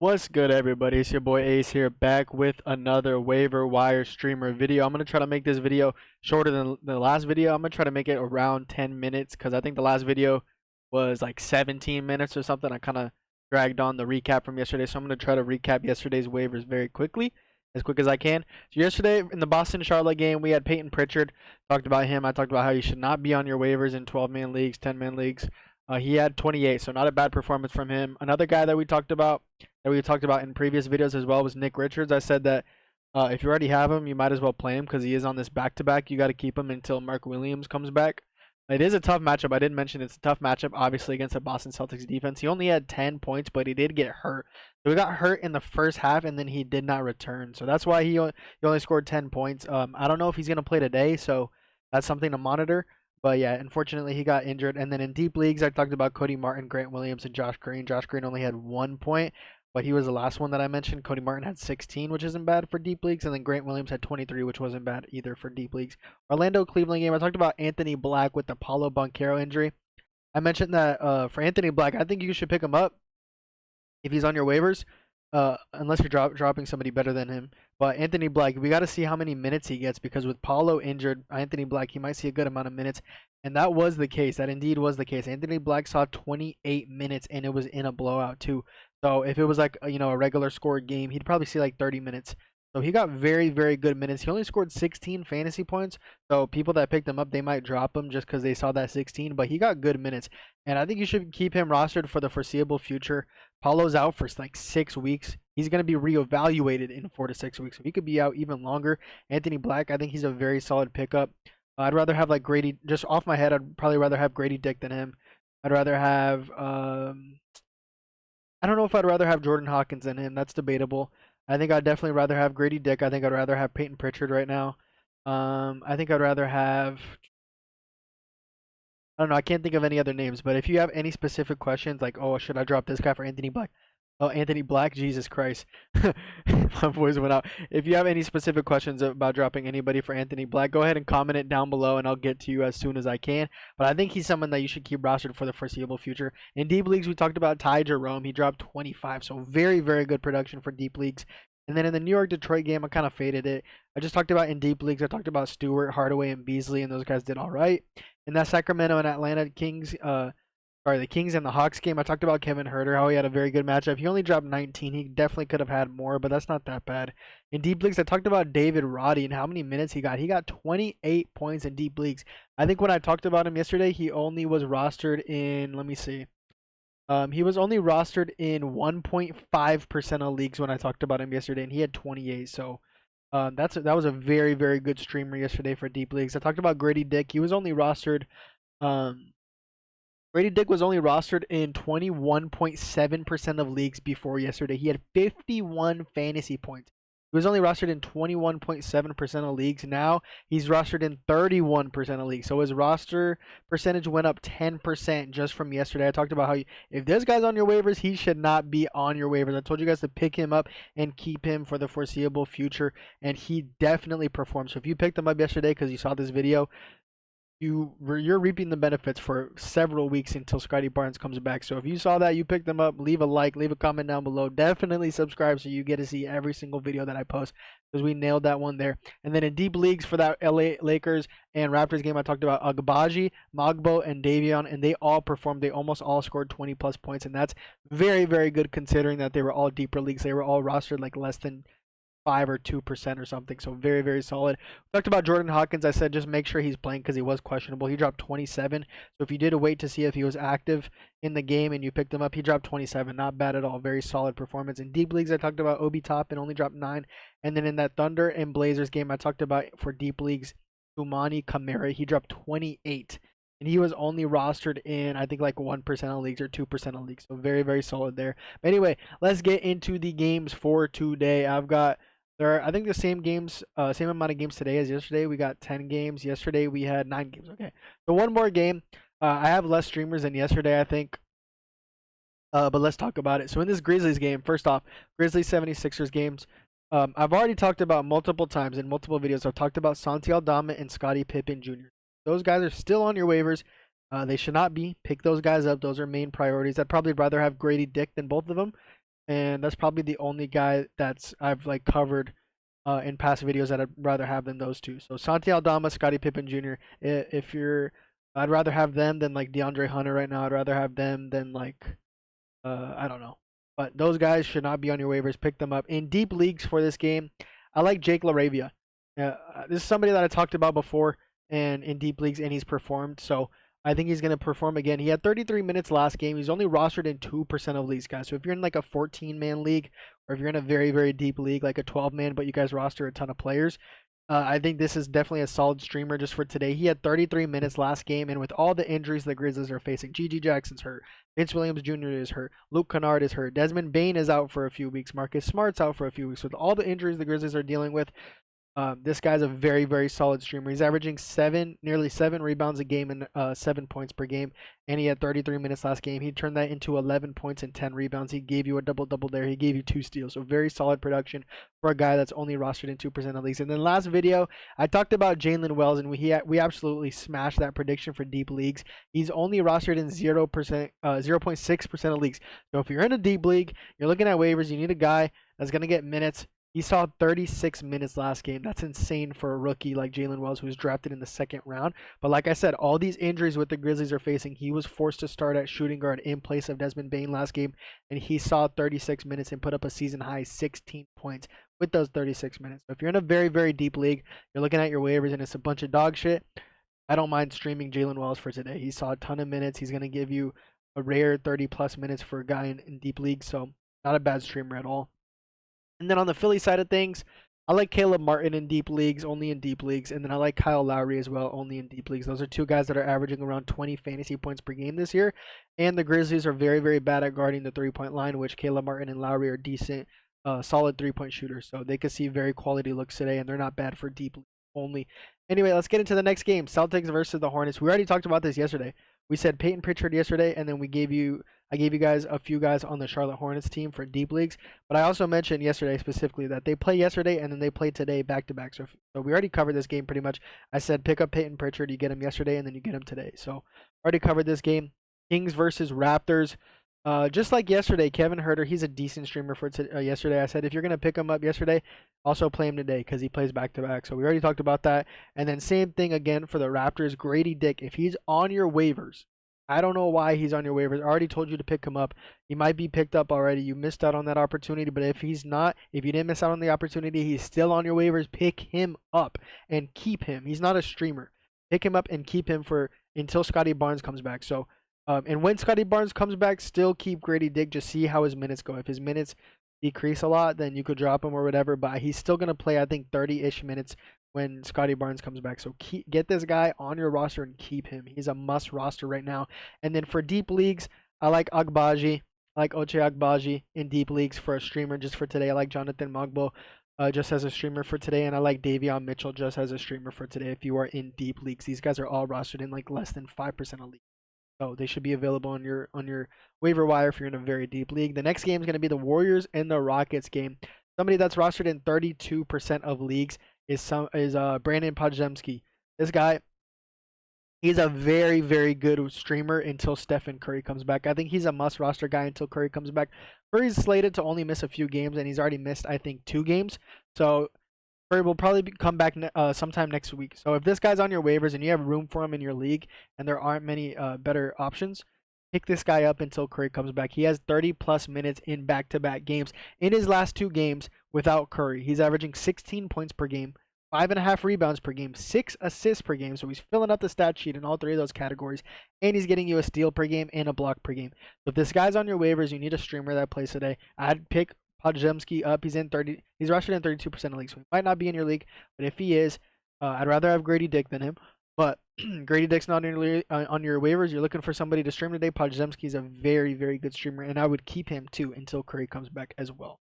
What's good, everybody? It's your boy Ace here, back with another waiver wire streamer video. I'm gonna try to make this video shorter than the last video. I'm gonna try to make it around 10 minutes because I think the last video was like 17 minutes or something. I kind of dragged on the recap from yesterday, so I'm gonna try to recap yesterday's waivers very quickly, as quick as I can. So yesterday in the Boston-Charlotte game, we had Peyton Pritchard. Talked about him. I talked about how you should not be on your waivers in 12-man leagues, 10-man leagues. He had 28, so not a bad performance from him. Another guy that we talked about in previous videos as well was Nick Richards. I said that if you already have him, you might as well play him because he is on this back-to-back. You got to keep him until Mark Williams comes back. It is a tough matchup. I didn't mention it's a tough matchup, obviously, against the Boston Celtics defense. He only had 10 points, but he did get hurt. So he got hurt in the first half, and then he did not return. So that's why he only scored 10 points. I don't know if he's going to play today, so that's something to monitor. But yeah, unfortunately, he got injured. And then in deep leagues, I talked about Cody Martin, Grant Williams, and Josh Green. Josh Green only had 1 point, but he was the last one that I mentioned. Cody Martin had 16, which isn't bad for deep leagues. And then Grant Williams had 23, which wasn't bad either for deep leagues. Orlando Cleveland game, I talked about Anthony Black with the Paulo Banchero injury. I mentioned that for Anthony Black, I think you should pick him up if he's on your waivers, unless you're dropping somebody better than him. But Anthony Black, we got to see how many minutes he gets because with Paulo injured, Anthony Black, he might see a good amount of minutes. And that was the case. That indeed was the case. Anthony Black saw 28 minutes, and it was in a blowout too. So if it was like a regular score game, he'd probably see like 30 minutes. So he got very, very good minutes. He only scored 16 fantasy points. So people that picked him up, they might drop him just because they saw that 16. But he got good minutes. And I think you should keep him rostered for the foreseeable future. Paulo's out for like 6 weeks. He's going to be reevaluated in 4 to 6 weeks. So he could be out even longer. Anthony Black, I think he's a very solid pickup. I'd rather have like Grady, just off my head, I'd probably rather have Grady Dick than him. I'd rather have, I don't know if I'd rather have Jordan Hawkins than him. That's debatable. I think I'd definitely rather have Grady Dick. I think I'd rather have Peyton Pritchard right now. I think I'd rather have, I don't know. I can't think of any other names, but if you have any specific questions, like, oh, should I drop this guy for Anthony Black? Oh, Anthony Black, Jesus Christ. My voice went out. If you have any specific questions about dropping anybody for Anthony Black, go ahead and comment it down below, and I'll get to you as soon as I can. But I think he's someone that you should keep rostered for the foreseeable future. In deep leagues, we talked about Ty Jerome. He dropped 25, so very, very good production for deep leagues. And then in the New York-Detroit game, I kind of faded it. I just talked about in deep leagues. I talked about Stewart, Hardaway, and Beasley, and those guys did all right. In that Sacramento and Atlanta Kings, the Kings and the Hawks game, I talked about Kevin Huerter, how he had a very good matchup. He only dropped 19. He definitely could have had more, but that's not that bad. In deep leagues, I talked about David Roddy and how many minutes he got. He got 28 points in deep leagues. I think when I talked about him yesterday, he only was rostered in, let me see. He was only rostered in 1.5% of leagues when I talked about him yesterday, and he had 28. So that was a very, very good streamer yesterday for deep leagues. I talked about Grady Dick. He was only rostered. Grady Dick was only rostered in 21.7% of leagues before yesterday. He had 51 fantasy points. He was only rostered in 21.7% of leagues. Now he's rostered in 31% of leagues. So his roster percentage went up 10% just from yesterday. I talked about how if this guy's on your waivers, he should not be on your waivers. I told you guys to pick him up and keep him for the foreseeable future, and he definitely performed. So if you picked him up yesterday because you saw this video, you're reaping the benefits for several weeks until Scotty Barnes comes back. So if you saw that, you picked them up, leave a like, leave a comment down below. Definitely subscribe so you get to see every single video that I post because we nailed that one there. And then in deep leagues for that LA Lakers and Raptors game, I talked about Agbaji, Magbo, and Davion, and they all performed. They almost all scored 20 plus points, and that's very, very good considering that they were all deeper leagues. They were all rostered like less than 5 or 2% or something, so very, very solid. We talked about Jordan Hawkins. I said just make sure he's playing because he was questionable. He dropped 27, so if you did wait to see if he was active in the game and you picked him up, he dropped 27. Not bad at all. Very solid performance. In deep leagues, I talked about Obi Toppin, only dropped 9, and then in that Thunder and Blazers game, I talked about for deep leagues, Umani Kamara, he dropped 28. And he was only rostered in, I think, like 1% of leagues or 2% of leagues. So very, very solid there. But anyway, let's get into the games for today. I think the same games, same amount of games today as yesterday. We got 10 games. Yesterday we had 9 games. Okay, so one more game. I have less streamers than yesterday, I think. But let's talk about it. So in this Grizzlies game, first off, Grizzlies 76ers games. I've already talked about multiple times in multiple videos. I've talked about Santi Aldama and Scottie Pippen Jr. Those guys are still on your waivers. They should not be. Pick those guys up. Those are main priorities. I'd probably rather have Grady Dick than both of them. and that's probably the only guy that's I've like covered in past videos that I'd rather have than those two. So Santi Aldama, Scottie Pippen Jr. If you're, I'd rather have them than like DeAndre Hunter right now. I'd rather have them than like I don't know. But those guys should not be on your waivers. Pick them up. In deep leagues for this game, I like Jake LaRavia. This is somebody that I talked about before and in deep leagues, and he's performed. So I think he's going to perform again. He had 33 minutes last game. He's only rostered in 2% of leagues, guys. So if you're in like a 14-man league, or if you're in a very, very deep league, like a 12-man, but you guys roster a ton of players, I think this is definitely a solid streamer just for today. He had 33 minutes last game, and with all the injuries the Grizzlies are facing, G.G. Jackson's hurt, Vince Williams Jr. is hurt, Luke Kennard is hurt, Desmond Bane is out for a few weeks, Marcus Smart's out for a few weeks. With all the injuries the Grizzlies are dealing with, this guy's a very, very solid streamer. He's averaging nearly 7 rebounds a game and 7 points per game. And he had 33 minutes last game. He turned that into 11 points and 10 rebounds. He gave you a double-double there. He gave you 2 steals. So very solid production for a guy that's only rostered in 2% of leagues. And then last video, I talked about Jalen Wells, and we absolutely smashed that prediction for deep leagues. He's only rostered in 0.6% of leagues. So if you're in a deep league, you're looking at waivers, you need a guy that's going to get minutes. He saw 36 minutes last game. That's insane for a rookie like Jalen Wells, who was drafted in the 2nd round. But like I said, all these injuries with the Grizzlies are facing, he was forced to start at shooting guard in place of Desmond Bane last game, and he saw 36 minutes and put up a season-high 16 points with those 36 minutes. So if you're in a very, very deep league, you're looking at your waivers and it's a bunch of dog shit, I don't mind streaming Jalen Wells for today. He saw a ton of minutes. He's going to give you a rare 30-plus minutes for a guy in deep league, so not a bad streamer at all. And then on the Philly side of things, I like Caleb Martin in deep leagues, only in deep leagues. And then I like Kyle Lowry as well, only in deep leagues. Those are two guys that are averaging around 20 fantasy points per game this year. And the Grizzlies are very, very bad at guarding the three-point line, which Caleb Martin and Lowry are decent, solid three-point shooters. So they could see very quality looks today, and they're not bad for deep leagues only. Anyway, let's get into the next game, Celtics versus the Hornets. We already talked about this yesterday. We said Peyton Pritchard yesterday, and then I gave you guys a few guys on the Charlotte Hornets team for deep leagues. But I also mentioned yesterday specifically that they play yesterday and then they play today back to back. So we already covered this game pretty much. I said pick up Peyton Pritchard, you get him yesterday and then you get him today. So already covered this game. Kings versus Raptors. Just like yesterday, Kevin Huerter, he's a decent streamer for yesterday. I said if you're going to pick him up yesterday, also play him today because he plays back-to-back. So we already talked about that. And then same thing again for the Raptors. Grady Dick, if he's on your waivers, I don't know why he's on your waivers. I already told you to pick him up. He might be picked up already. You missed out on that opportunity. But if he's not, if you didn't miss out on the opportunity, he's still on your waivers. Pick him up and keep him. He's not a streamer. Pick him up and keep him for until Scottie Barnes comes back. So and when Scottie Barnes comes back, still keep Grady Dick. Just see how his minutes go. If his minutes decrease a lot, then you could drop him or whatever. But he's still going to play, I think, 30-ish minutes when Scottie Barnes comes back. So get this guy on your roster and keep him. He's a must roster right now. And then for deep leagues, I like Agbaji. I like Ochai Agbaji in deep leagues for a streamer just for today. I like Jonathan Mogbo just as a streamer for today. And I like Davion Mitchell just as a streamer for today if you are in deep leagues. These guys are all rostered in like less than 5% of leagues. So they should be available on your waiver wire if you're in a very deep league. The next game is going to be the Warriors and the Rockets game. Somebody that's rostered in 32% of leagues is Brandon Podziemski. This guy, he's a very, very good streamer until Stephen Curry comes back. I think he's a must roster guy until Curry comes back. Curry's slated to only miss a few games, and he's already missed, I think, 2 games. So Curry will probably come back sometime next week. So if this guy's on your waivers and you have room for him in your league and there aren't many better options, pick this guy up until Curry comes back. He has 30-plus minutes in back-to-back games. In his last 2 games without Curry, he's averaging 16 points per game, 5.5 rebounds per game, 6 assists per game. So he's filling up the stat sheet in all 3 of those categories, and he's getting you a steal per game and a block per game. So if this guy's on your waivers, you need a streamer that plays today, I'd pick Podziemski up. He's rostered in 32% of leagues. So he might not be in your league, but if he is, I'd rather have Grady Dick than him. But Grady Dick's not on your waivers. You're looking for somebody to stream today. Podziemski is a very, very good streamer, and I would keep him too until Curry comes back as well.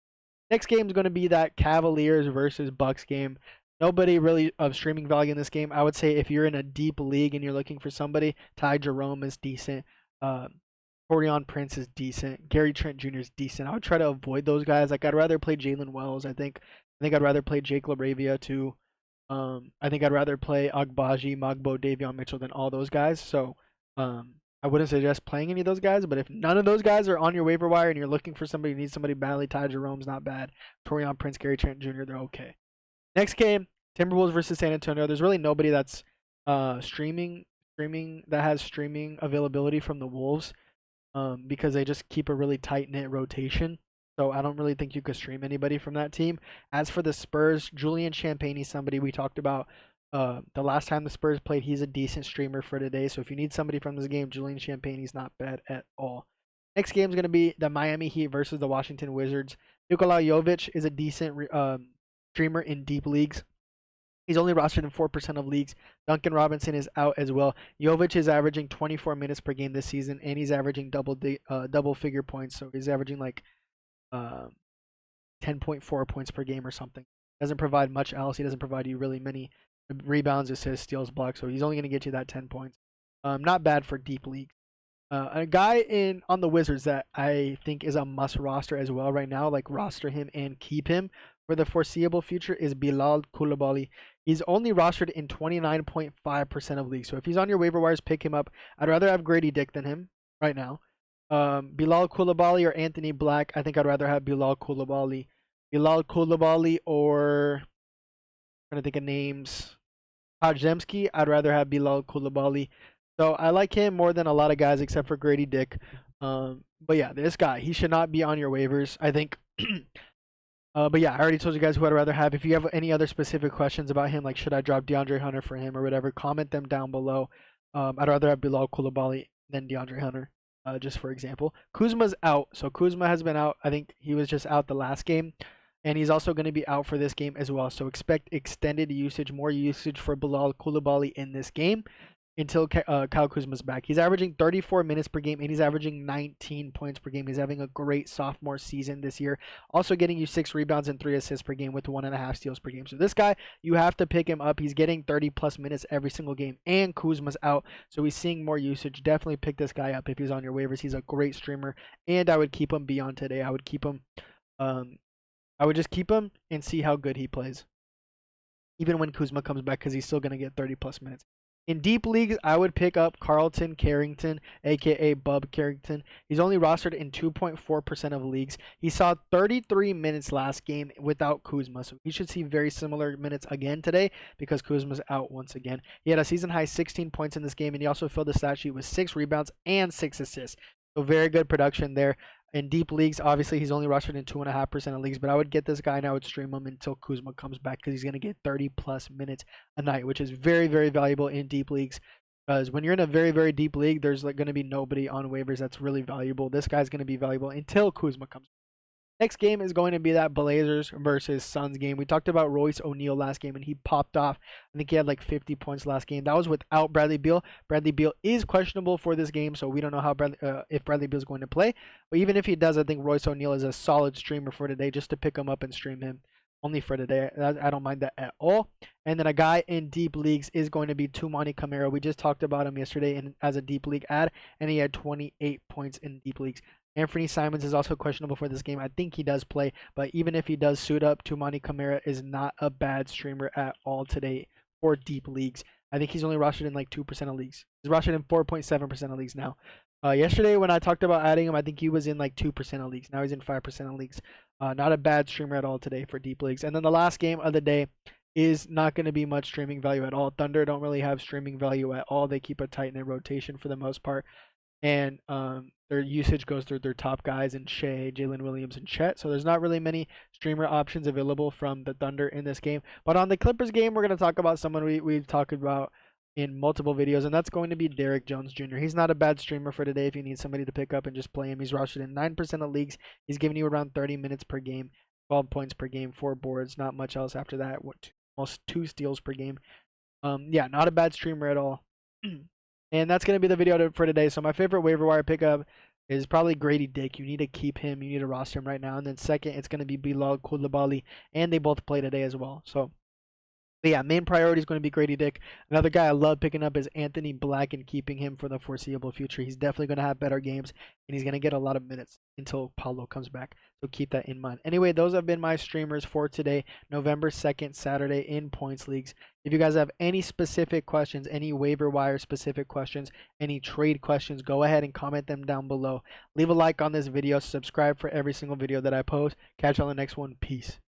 Next game is going to be that Cavaliers versus Bucks game. Nobody really of streaming value in this game. I would say if you're in a deep league and you're looking for somebody, Ty Jerome is decent. Torian Prince is decent. Gary Trent Jr. is decent. I would try to avoid those guys. Like I'd rather play Jalen Wells. I think I'd rather play Jake LaRavia too. I think I'd rather play Agbaji, Mogbo, Davion Mitchell than all those guys. So I I wouldn't suggest playing any of those guys, but if none of those guys are on your waiver wire and you're looking for somebody, you need somebody badly, Ty Jerome's not bad. Torian Prince, Gary Trent Jr., they're okay. Next game, Timberwolves versus San Antonio. There's really nobody that's streaming that has streaming availability from the Wolves because they just keep a really tight knit rotation. So I don't really think you could stream anybody from that team. As for the Spurs, Julian Champagnie, somebody we talked about the last time the Spurs played. He's a decent streamer for today. So if you need somebody from this game, Julian Champagnie's not bad at all. Next game is going to be the Miami Heat versus the Washington Wizards. Nikola Jovic is a decent streamer in deep leagues. He's only rostered in 4% of leagues. Duncan Robinson is out as well. Jovic is averaging 24 minutes per game this season, and he's averaging double figure points. So he's averaging like 10.4 points per game or something. Doesn't provide much else. He doesn't provide you really many rebounds, assists, steals, blocks. So he's only going to get you that 10 points. Not bad for deep leagues. A guy on the Wizards that I think is a must roster as well right now, like roster him and keep him for the foreseeable future, is Bilal Coulibaly. He's only rostered in 29.5% of leagues. So if he's on your waiver wires, pick him up. I'd rather have Grady Dick than him right now. Bilal Coulibaly or Anthony Black. I think I'd rather have Bilal Coulibaly. Bilal Coulibaly or I'm trying to think of names. Podziemski. I'd rather have Bilal Coulibaly. So I like him more than a lot of guys except for Grady Dick. But yeah, this guy, he should not be on your waivers, I think. But yeah, I already told you guys who I'd rather have. If you have any other specific questions about him, like should I drop DeAndre Hunter for him or whatever, comment them down below. I'd rather have Bilal Coulibaly than DeAndre Hunter, just for example. Kuzma's out. So Kuzma has been out. I think he was just out the last game. And he's also going to be out for this game as well. So expect extended usage, more usage for Bilal Coulibaly in this game until Kyle Kuzma's back. He's averaging 34 minutes per game, and he's averaging 19 points per game. He's having a great sophomore season this year. Also getting you 6 rebounds and 3 assists per game with 1.5 steals per game. So this guy, you have to pick him up. He's getting 30-plus minutes every single game, and Kuzma's out, so he's seeing more usage. Definitely pick this guy up if he's on your waivers. He's a great streamer, and I would keep him beyond today. I would keep him. I would just keep him and see how good he plays, even when Kuzma comes back, because he's still going to get 30-plus minutes. In deep leagues, I would pick up Carlton Carrington, a.k.a. Bub Carrington. He's only rostered in 2.4% of leagues. He saw 33 minutes last game without Kuzma, so he should see very similar minutes again today because Kuzma's out once again. He had a season-high 16 points in this game, and he also filled the stat sheet with 6 rebounds and 6 assists. So very good production there. In deep leagues, obviously, he's only rostered in 2.5% of leagues, but I would get this guy and I would stream him until Kuzma comes back because he's going to get 30-plus minutes a night, which is very, very valuable in deep leagues. Because when you're in a very, very deep league, there's like going to be nobody on waivers that's really valuable. This guy's going to be valuable until Kuzma comes back. Next game is going to be that Blazers versus Suns game. We talked about Royce O'Neal last game, and he popped off. I think he had like 50 points last game. That was without Bradley Beal. Bradley Beal is questionable for this game, so we don't know how if Bradley Beal is going to play. But even if he does, I think Royce O'Neal is a solid streamer for today, just to pick him up and stream him only for today. I don't mind that at all. And then a guy in deep leagues is going to be Toumani Camara. We just talked about him yesterday as a deep league ad, and he had 28 points in deep leagues. Anthony Simons is also questionable for this game. I think he does play, but even if he does suit up, Toumani Camara is not a bad streamer at all today for deep leagues. I think he's only rostered in like 2% of leagues. He's rostered in 4.7% of leagues now. Yesterday when I talked about adding him, I think he was in like 2% of leagues. Now he's in 5% of leagues. Not a bad streamer at all today for deep leagues. And then the last game of the day is not going to be much streaming value at all. Thunder don't really have streaming value at all. They keep a tight knit rotation for the most part. And their usage goes through their top guys in Shea, Jalen Williams, and Chet. So there's not really many streamer options available from the Thunder in this game. But on the Clippers game, we're going to talk about someone we've talked about in multiple videos, and that's going to be Derrick Jones Jr. He's not a bad streamer for today if you need somebody to pick up and just play him. He's rostered in 9% of leagues. He's giving you around 30 minutes per game, 12 points per game, 4 boards, not much else after that. Almost 2 steals per game. Yeah, not a bad streamer at all. And that's going to be the video for today. So my favorite waiver wire pickup is probably Grady Dick. You need to keep him. You need to roster him right now. And then second, it's going to be Bilal Coulibaly. And they both play today as well. So But yeah, main priority is going to be Grady Dick. Another guy I love picking up is Anthony Black and keeping him for the foreseeable future. He's definitely going to have better games, and he's going to get a lot of minutes until Paulo comes back. So keep that in mind. Anyway, those have been my streamers for today, November 2nd, Saturday in points leagues. If you guys have any specific questions, any waiver wire specific questions, any trade questions, go ahead and comment them down below. Leave a like on this video, subscribe for every single video that I post. Catch you on the next one. Peace.